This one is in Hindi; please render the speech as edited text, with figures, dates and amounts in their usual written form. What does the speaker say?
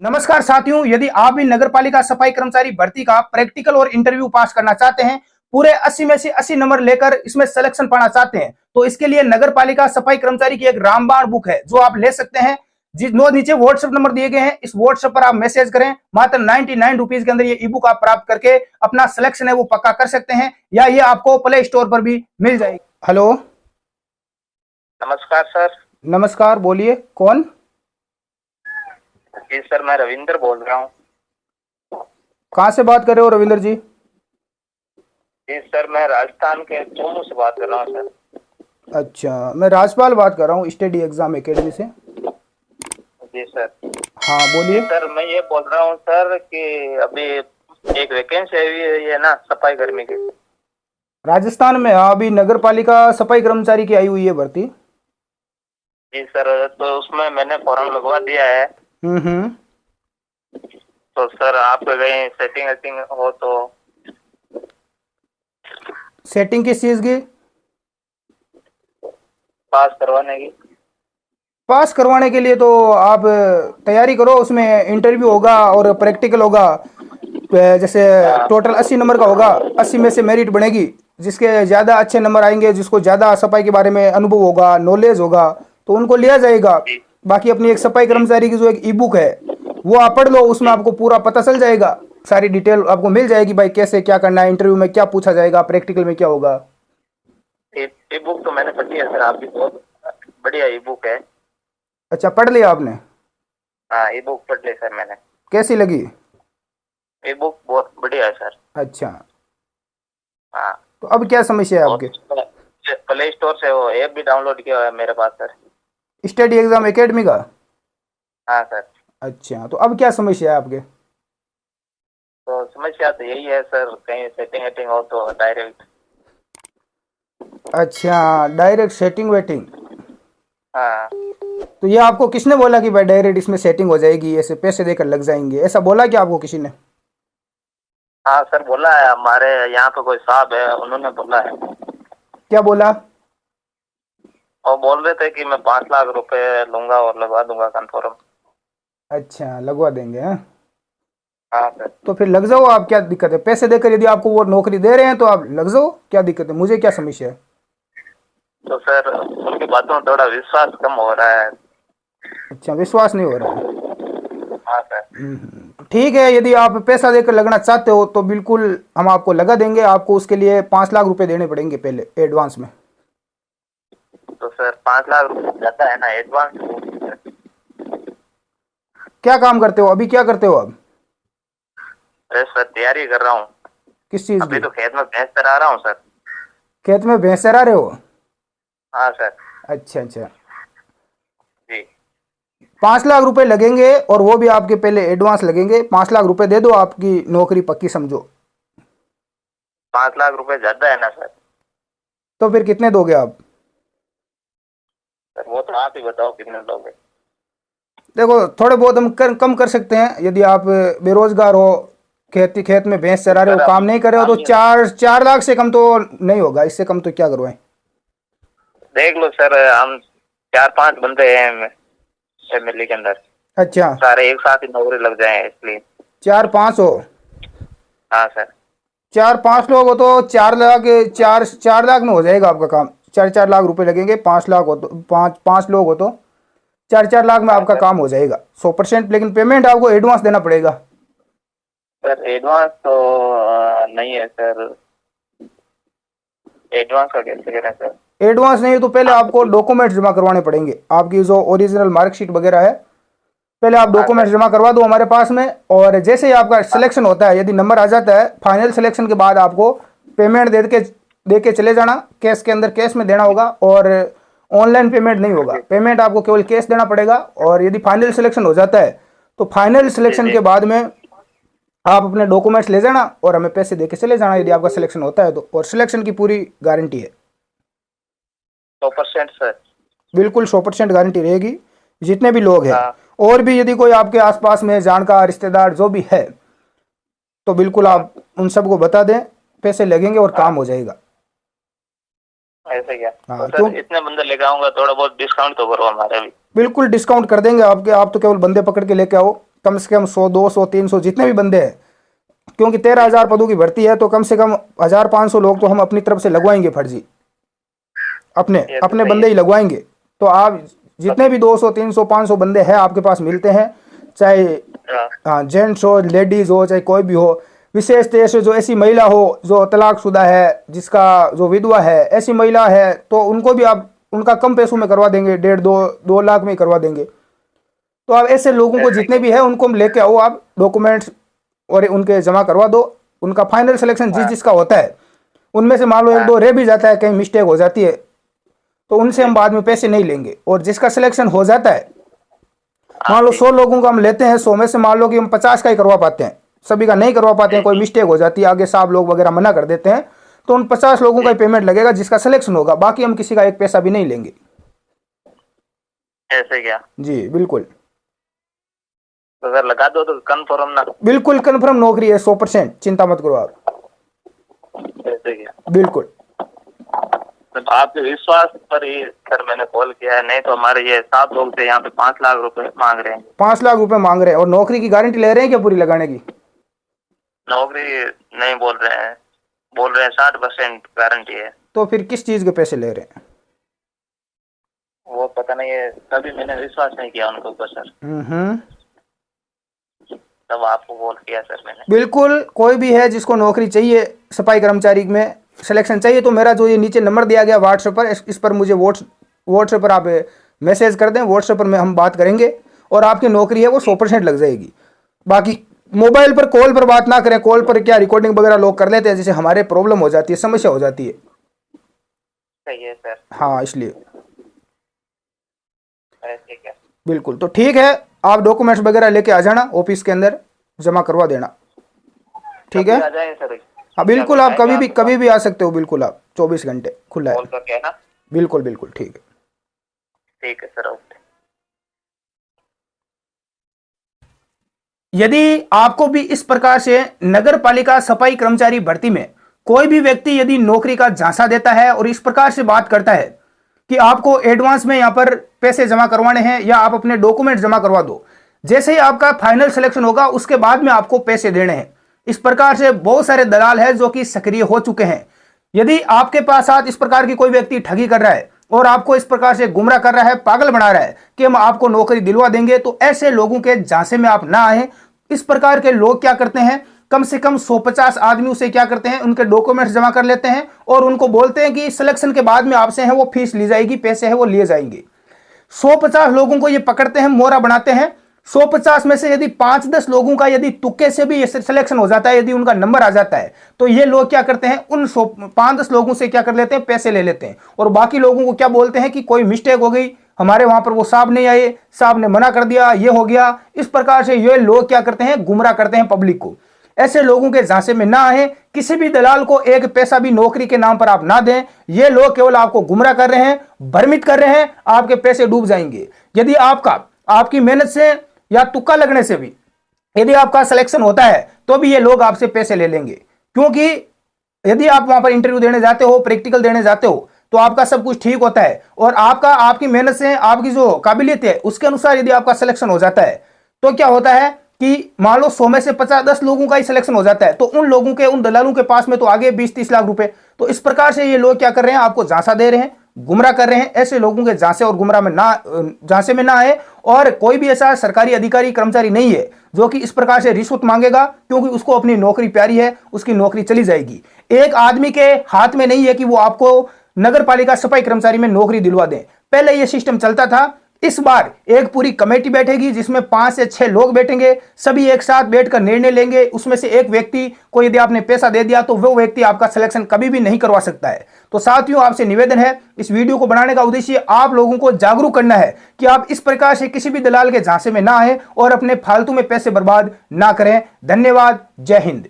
नमस्कार साथियों, यदि आप भी नगर पालिका सफाई कर्मचारी भर्ती का प्रैक्टिकल और इंटरव्यू पास करना चाहते हैं, पूरे 80 में से 80 नंबर लेकर इसमें सिलेक्शन पाना चाहते हैं, तो इसके लिए नगर पालिका सफाई कर्मचारी की एक रामबाण बुक है जो आप ले सकते हैं। जिस नीचे व्हाट्सएप नंबर दिए गए हैं, इस व्हाट्सएप पर आप मैसेज करें। मात्र 99 रुपीज के अंदर ये ई बुक आप प्राप्त करके अपना सिलेक्शन है वो पक्का कर सकते हैं, या ये आपको प्ले स्टोर पर भी मिल जाएगी। हेलो, नमस्कार सर। नमस्कार, बोलिए कौन? जी सर, मैं रविंद्र बोल रहा हूँ। कहाँ से बात कर रहे हो रविंद्र जी? जी सर, मैं राजस्थान के चूरू से बात कर रहा हूँ सर। अच्छा, मैं राजपाल बात कर रहा हूँ, स्टडी एग्जाम एकेडमी से। जी सर। हाँ बोलिए। सर मैं ये बोल रहा हूँ सर कि अभी एक वैकेंसी आई हुई है ना सफाई कर्मी की। राजस्थान में? हाँ, अभी नगर पालिका सफाई कर्मचारी की आई हुई है भर्ती। जी सर, तो उसमें मैंने फॉर्म लगवा दिया है। हम्म। तो सर आप कहीं सेटिंग वेटिंग हो तो। सेटिंग किस चीज की? पास करवाने की। पास करवाने के लिए तो आप तैयारी करो, उसमें इंटरव्यू होगा और प्रैक्टिकल होगा। जैसे टोटल 80 नंबर का होगा, 80 में से मेरिट बनेगी। जिसके ज़्यादा अच्छे नंबर आएंगे, जिसको ज़्यादा सफाई के बारे में अनुभव होगा, नॉलेज होगा, तो उनको लिया जाएगा। बाकी अपनी एक सफाई कर्मचारी की जो एक ई बुक है वो आप पढ़ लो, उसमें आपको पूरा पता चल जाएगा। सारी डिटेल आपको मिल जाएगी, भाई कैसे क्या करना है, इंटरव्यू में क्या पूछा जाएगा, प्रैक्टिकल में क्या होगा। ई बुक तो मैंने पढ़ी है सर, आपकी बहुत बढ़िया ई बुक है। अच्छा, पढ़ लिया आपने? हाँ, ई बुक पढ़ ली सर मैंने। कैसी लगी? ई बुक बहुत बढ़िया है सर। अच्छा, हाँ। तो अब क्या समस्या है आपके? प्ले स्टोर से वो ऐप भी डाउनलोड किया हुआ है मेरे पास सर। स्टडी एग्जाम एकेडमी का? हाँ सर। अच्छा, तो अब क्या समस्या है आपके? तो समस्या तो यही है सर, कहीं सेटिंग वेटिंग हो तो डायरेक्ट। अच्छा, डायरेक्ट सेटिंग वेटिंग। हाँ। तो ये आपको किसने बोला कि भाई डायरेक्ट इसमें सेटिंग हो जाएगी, ऐसे पैसे देकर लग जाएंगे? ऐसा बोला क्या आपको किसी ने? हाँ सर, बोला है हमारे यहाँ पे कोई साहब है, उन्होंने बोला है। क्या बोला? और बोल रहे थे कि मैं 5 लाख रुपए लूंगा और लगवा दूंगा कंफर्म। अच्छा, लगवा देंगे हाँ? हाँ सर। तो फिर लग जाओ, आप क्या दिक्कत है? पैसे देकर यदि आपको वो नौकरी दे रहे हैं तो आप लग जाओ, क्या दिक्कत है? मुझे क्या समस्या है? तो सर उनकी बातों में थोड़ा विश्वास कम हो रहा है। अच्छा, विश्वास नहीं हो रहा है? हाँ सर। ठीक है, यदि आप पैसा देकर लगना चाहते हो तो बिल्कुल हम आपको लगा देंगे। आपको उसके लिए 5 लाख रुपए देने पड़ेंगे पहले एडवांस में। तो सर 5 लाख रुपए ज्यादा है ना एडवांस? क्या काम करते हो अभी, क्या करते हो आप? अरे सर, तैयारी कर रहा हूँ। किस चीज अभी की? तो खेत में भैंस चरा रहा हूँ सर। खेत में भैंस चरा रहे हो? हाँ सर। अच्छा अच्छा। जी। 5 लाख रुपए लगेंगे, और वो भी आपके पहले एडवांस लगेंगे। 5 लाख रुपए दे दो, आपकी नौकरी पक्की समझो। 5 लाख रुपए ज्यादा है ना सर? तो फिर कितने दोगे आप? सर वो तो आप ही बताओ कितने लोगे। देखो, थोड़े बहुत हम कम कर सकते हैं। यदि आप बेरोजगार हो, खेत में भैंस चरा रहे हो, काम नहीं कर रहे हो, तो 4 लाख से कम तो नहीं होगा। इससे कम तो क्या करवाएं? देख लो सर, हम 4-5 बंदे हैं फैमिली के अंदर। अच्छा, सारे एक साथ ही नौकरी लग जाए इसलिए। 4-5 हो? हाँ सर। 4-5 लोग हो तो 4 लाख, 4 लाख में हो जाएगा आपका काम। 4-4 लाख रुपए लगेंगे। 5 लाख हो तो 5-5 लोग हो तो 4-4 लाख में हाँ आपका सर। काम हो जाएगा 100%। लेकिन पेमेंट आपको एडवांस देना पड़ेगा। सर एडवांस तो नहीं है सर। एडवांस का कैसे करें सर? एडवांस नहीं है तो पहले आपको डॉक्यूमेंट जमा करवाने पड़ेंगे। आपकी जो ओरिजिनल मार्कशीट वगैरह है, पहले आप हाँ डॉक्यूमेंट सर। जमा करवा दो हमारे पास में। और जैसे ही आपका सिलेक्शन होता है, यदि नंबर आ जाता है, फाइनल सिलेक्शन के बाद आपको पेमेंट दे के चले जाना। कैश के अंदर कैश में देना होगा, और ऑनलाइन पेमेंट नहीं होगा। पेमेंट आपको केवल कैश देना पड़ेगा। और यदि फाइनल सिलेक्शन हो जाता है तो फाइनल सिलेक्शन के बाद में आप अपने डॉक्यूमेंट्स ले जाना और हमें पैसे दे के चले जाना, यदि आपका सिलेक्शन होता है तो। और सिलेक्शन की पूरी गारंटी है। 100% सर। बिल्कुल 100% गारंटी रहेगी, जितने भी लोग हैं। हाँ। और भी यदि कोई आपके आसपास में जानकार, रिश्तेदार जो भी है, तो बिल्कुल हाँ। आप उन सबको बता दें। पैसे लगेंगे और हाँ। काम हो जाएगा। ऐसे क्या? हाँ, तो क्यों? सर इतने बंदे लेके आऊंगा, थोड़ा बहुत डिस्काउंट तो करो हमारे भी। बिल्कुल डिस्काउंट कर देंगे आपके। आप तो केवल बंदे पकड़ के लेके आओ, कम से कम 100 200 300 जितने भी बंदे हैं, क्योंकि 13,000 पदों की भर्ती है, तो कम से कम 1,500 लोग तो हम अपनी तरफ से लगवाएंगे फर्जी, अपने ये तो अपने सही बंदे है। ही लगवाएंगे। तो आप जितने भी 200 300 500 बंदे हैं आपके पास मिलते हैं, चाहे हाँ, हाँ जेंट्स हो लेडीज हो चाहे कोई भी हो, विशेषतः से जो ऐसी महिला हो जो तलाकशुदा है, जिसका जो विधवा है, ऐसी महिला है, तो उनको भी आप उनका कम पैसों में करवा देंगे, 1.5 2 लाख में ही करवा देंगे। तो आप ऐसे लोगों को ऐसे जितने ही। भी है उनको लेके आओ, आप डॉक्यूमेंट्स और उनके जमा करवा दो। उनका फाइनल सिलेक्शन जिस हाँ जिसका होता है, उनमें से मान लो एक हाँ दो रह भी जाता है, कहीं मिस्टेक हो जाती है, तो उनसे जी, हम बाद में पैसे नहीं लेंगे। और जिसका सिलेक्शन हो जाता है, हाँ मान लो जी, 100 लोगों का हम लेते हैं, 100 में से मान लो कि हम 50 का ही करवा पाते हैं, सभी का नहीं करवा पाते हैं, जी, कोई मिस्टेक हो जाती है, आगे साहब लोग वगैरह मना कर देते हैं, तो उन 50 लोगों का जी, ही पेमेंट लगेगा जिसका सिलेक्शन होगा, बाकी हम किसी का एक पैसा भी नहीं लेंगे। ऐसे क्या? जी बिल्कुल। तो अगर लगा दो तो कन्फर्म ना? बिल्कुल कन्फर्म नौकरी है 100%, चिंता मत करो आप। ऐसे क्या? बिल्कुल। तो आपके विश्वास पर ही सर मैंने कॉल किया है, नहीं तो हमारे ये 7 लोग थे यहाँ पे 5 लाख रुपए मांग रहे हैं। 5 लाख रुपए मांग रहे हैं, और नौकरी की गारंटी ले रहे हैं क्या पूरी लगाने की? नौकरी नहीं बोल रहे हैं, बोल रहे हैं 60% गारंटी है। तो फिर किस चीज के पैसे ले रहे हैं? वो पता नहीं है, तभी मैंने विश्वास नहीं किया उनके ऊपर सर, तब आपको कॉल किया सर मैंने। बिल्कुल, कोई भी है जिसको नौकरी चाहिए सफाई कर्मचारी में सिलेक्शन चाहिए, तो मेरा जो ये नीचे नंबर दिया गया व्हाट्सएप पर, इस पर मुझे व्हाट्सएप पर आप मैसेज कर दें, व्हाट्सएप पर मैं हम बात करेंगे और आपकी नौकरी है वो 100% लग जाएगी। बाकी मोबाइल पर कॉल पर बात ना करें, कॉल पर क्या रिकॉर्डिंग वगैरह लोग कर लेते हैं, जिससे हमारे प्रॉब्लम हो जाती है, समस्या हो जाती है। सही है सर। हाँ इसलिए ऐसे क्या? बिल्कुल। तो ठीक है, आप डॉक्यूमेंट्स वगैरह लेके आ जाना, ऑफिस के अंदर जमा करवा देना, ठीक कभी है? आ जाए सर? हाँ बिल्कुल, आप कभी भी आ सकते हो, बिल्कुल आप 24 घंटे खुला है। कॉल करके है ना? बिल्कुल बिल्कुल, ठीक है। ठीक है सर, ओके। यदि आपको भी इस प्रकार से नगर पालिका सफाई कर्मचारी भर्ती में कोई भी व्यक्ति यदि नौकरी का झांसा देता है और इस प्रकार से बात करता है कि आपको एडवांस में यहां पर पैसे जमा करवाने हैं या आप अपने डॉक्यूमेंट जमा करवा दो, जैसे ही आपका फाइनल सिलेक्शन होगा उसके बाद में आपको पैसे देने हैं, इस प्रकार से बहुत सारे दलाल हैं जो कि सक्रिय हो चुके हैं। यदि आपके पास इस प्रकार की कोई व्यक्ति ठगी कर रहा है और आपको इस प्रकार से गुमराह कर रहा है, पागल बना रहा है कि हम आपको नौकरी दिलवा देंगे, तो ऐसे लोगों के झांसे में आप ना आए। इस प्रकार के लोग क्या करते हैं, कम से कम 150 आदमी उसे क्या करते हैं, उनके डॉक्यूमेंट्स जमा कर लेते हैं और उनको बोलते हैं कि सिलेक्शन के बाद में आपसे है वो फीस ली जाएगी, पैसे है वो लिए जाएंगे। 150 लोगों को ये पकड़ते हैं, मोहरा बनाते हैं। 150 में से यदि 5-10 लोगों का यदि तुक्के से भी सिलेक्शन हो जाता है, यदि उनका नंबर आ जाता है, तो ये लोग क्या करते हैं, उन 5-10 लोगों से क्या कर लेते हैं, पैसे ले लेते हैं और बाकी लोगों को क्या बोलते हैं कि कोई मिस्टेक हो गई, हमारे वहां पर वो साहब नहीं आए, साहब ने मना कर दिया, ये हो गया। इस प्रकार से ये लोग क्या करते हैं, गुमराह करते हैं पब्लिक को। ऐसे लोगों के झांसे में ना आए, किसी भी दलाल को एक पैसा भी नौकरी के नाम पर आप ना दें। ये लोग केवल आपको गुमराह कर रहे हैं, भ्रमित कर रहे हैं, आपके पैसे डूब जाएंगे। यदि आपकी मेहनत से या तुक्का लगने से भी यदि आपका सिलेक्शन होता है, तो भी ये लोग आपसे पैसे ले लेंगे, क्योंकि यदि आप वहां पर इंटरव्यू देने जाते हो, प्रैक्टिकल देने जाते हो, तो आपका सब कुछ ठीक होता है और आपकी मेहनत से आपकी जो काबिलियत है उसके अनुसार यदि आपका सिलेक्शन हो जाता है, तो क्या होता है कि मान लो 100 में से 50-10 लोगों का ही सिलेक्शन हो जाता है, तो उन दलालों के पास में तो आगे 20-30 लाख रुपए। तो इस प्रकार से ये लोग क्या कर रहे हैं, आपको झांसा दे रहे हैं, गुमराह कर रहे हैं। ऐसे लोगों के झांसे और गुमराह में झांसे में ना आए। और कोई भी ऐसा सरकारी अधिकारी कर्मचारी नहीं है जो कि इस प्रकार से रिश्वत मांगेगा, क्योंकि उसको अपनी नौकरी प्यारी है, उसकी नौकरी चली जाएगी। एक आदमी के हाथ में नहीं है कि वो आपको नगर पालिका सफाई कर्मचारी में नौकरी दिलवा दें। पहले यह सिस्टम चलता था, इस बार एक पूरी कमेटी बैठेगी जिसमें 5 से 6 लोग बैठेंगे, सभी एक साथ बैठकर निर्णय लेंगे। उसमें से एक व्यक्ति को यदि आपने पैसा दे दिया तो वो व्यक्ति आपका सिलेक्शन कभी भी नहीं करवा सकता है। तो साथियों, आपसे निवेदन है, इस वीडियो को बनाने का उद्देश्य आप लोगों को जागरूक करना है कि आप इस प्रकार से किसी भी दलाल के झांसे में ना आए और अपने फालतू में पैसे बर्बाद ना करें। धन्यवाद। जय हिंद।